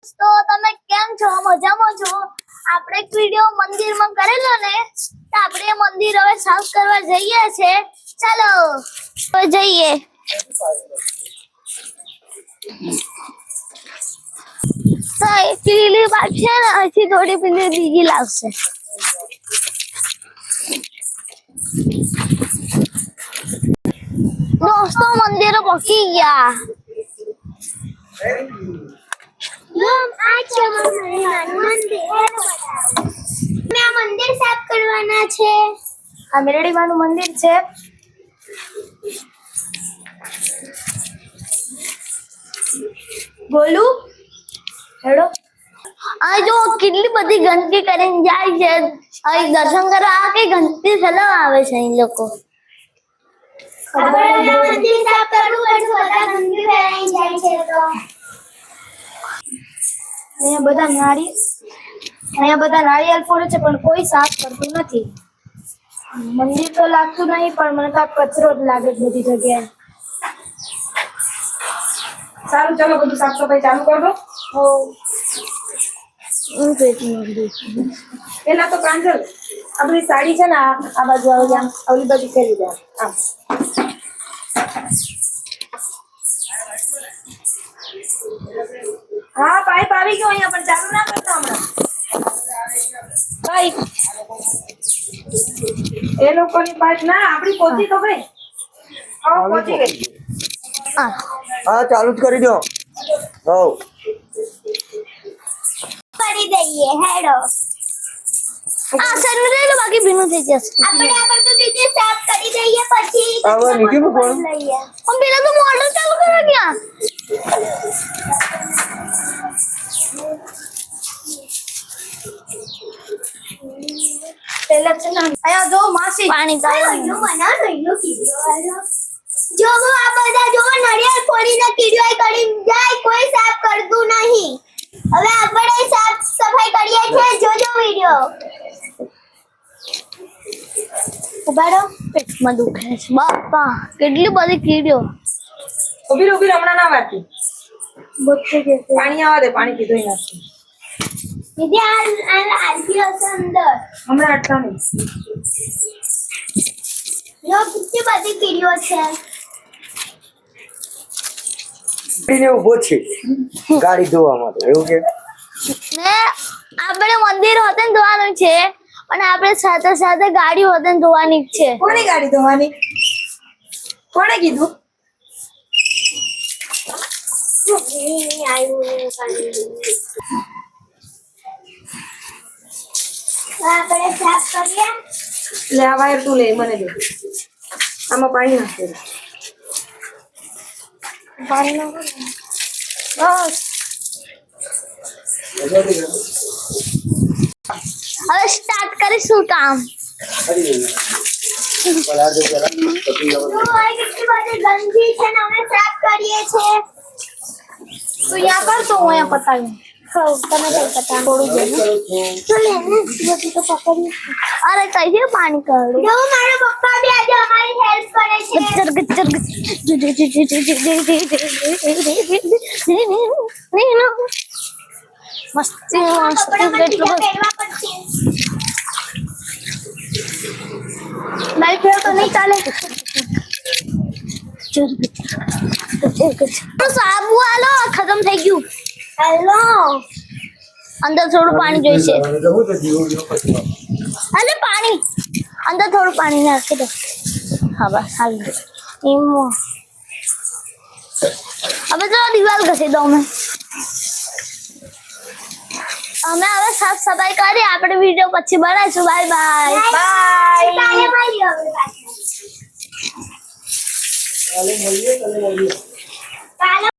તો તમે કેમ છો? મજામાં છો? આપણે એક વિડિયો મંદિરમાં કરેલો ને, તો આપણે મંદિર હવે સાફ કરવા જઈએ છે. ચાલો તો જઈએ. તો પીલી બાત છે ને, અહીંથી થોડી પીલી બીજી લાવશે. દોસ્તો મંદિર પહોંચી ગયા. મંદિર સાફ કરવાના છે. આ મેરડી માનું મંદિર છે. બોલું હેડો. આ જો કેટલી બધી ગંદકી કરીને જાય છે. અહીં દર્શન કરવા આ કઈ ગંદકી ફેલાવા આવે છે અહીં લોકો. મંદિર સાફ કરવું એટલે બધા ગંદકી ફેલાઈ જાય છે. તો અહીંયા બધા નારિયેળ ફોડે છે પણ કોઈ સાફ કરતું નથી. મંદિર તો લાગતું નહીં પણ મને તો કચરો જ લાગે બધી જગ્યાએ. સારું ચલો બધું સાફ સફાઈ ચાલુ કરો. પેલા તો પ્રાંજલ આપણી સાડી છે ને આ બાજુ આવી આમ ઓલી બાજુ કરી દે આમ. હા પાઇપ આવી ગયો અહીંયા પણ ચાલુ ના કરતો હમણાં. પાઇપ એ લોકોની પાઇપ ના આપણી પોતી તો ગઈ. હા પોતી ગઈ. હા ચાલુ જ કરી દો. હો કરી દઈએ હેડો. આ સર લઈ લો બાકી ભીનું થઈ જશે. આપણે આ બધું બીજે સાફ કરી દઈએ પછી હવે નીચે મૂકો. લઈએ. हम પેલા તો મોટર ચાલુ કરો ક્યાં? પેલા છે ને અહીંયા જો માસી પાણી કાઢો બનાવો લો કીધો. જો આ બધા જો નડિયાળ ફોડીને કીડોય કરી જાય કોઈ સાફ કરતું નહીં. હવે આપણે સાફ સફાઈ કરીએ છીએ. જોજો વિડિયો. ઉભારો પેટમાં દુખે છે બાપા કેટલી બધી કીડીઓ. ઉભી હમણાં ના વાતી. બચ્ચે કે પાણી આવા દે પાણી પીધોય નાખી. દીદી આ આલતી હશે અંદર. હમણાં અટકા નહીં. જો કેટલી બધી કીડીઓ છે. ગાડીને ઊભો છે ગાડી ધોવા માટે એવું કે ને આપણે મંદિર હોતે ધોવાનું છે અને આપણે સાથે સાથે ગાડી હોતે ધોવાની છે. કોની ગાડી ધોવાની? કોણે કીધું? આપણે સાફ કરીએ. લે આ વાયર તું લે મને દે. આમાં પાણી નાખી દે. બસ હવે સ્ટાર્ટ કરીશું કામ. કેટલી બધી ગંદકી છે ને અમે સાફ કરીએ છીએ. તું અહીંયા કર તો હું અહીંયા પતાવી. તમે કઈ પતા થોડું તો લે ને બધી તો પકડી. અરે કઈ પાણી કાઢો. જો મારા પપ્પા બી આજે અમારી હેલ્પ કરે છે. ગચ્ચર મસ્તી લાઈટ તો નહીં ચાલે. સાબુ આલો ખતમ થઈ ગયું. હેલો અંદર થોડું પાણી જોઈશે. અરે પાણી અંદર થોડું પાણી નાખી દો. હા બસ હાલ એમ. હવે તો દિવાલ ઘસી દો. અમે હવે સાફ સફાઈ કરી. આપણે વિડીયો પછી બનાવીશું. Bye bye bye.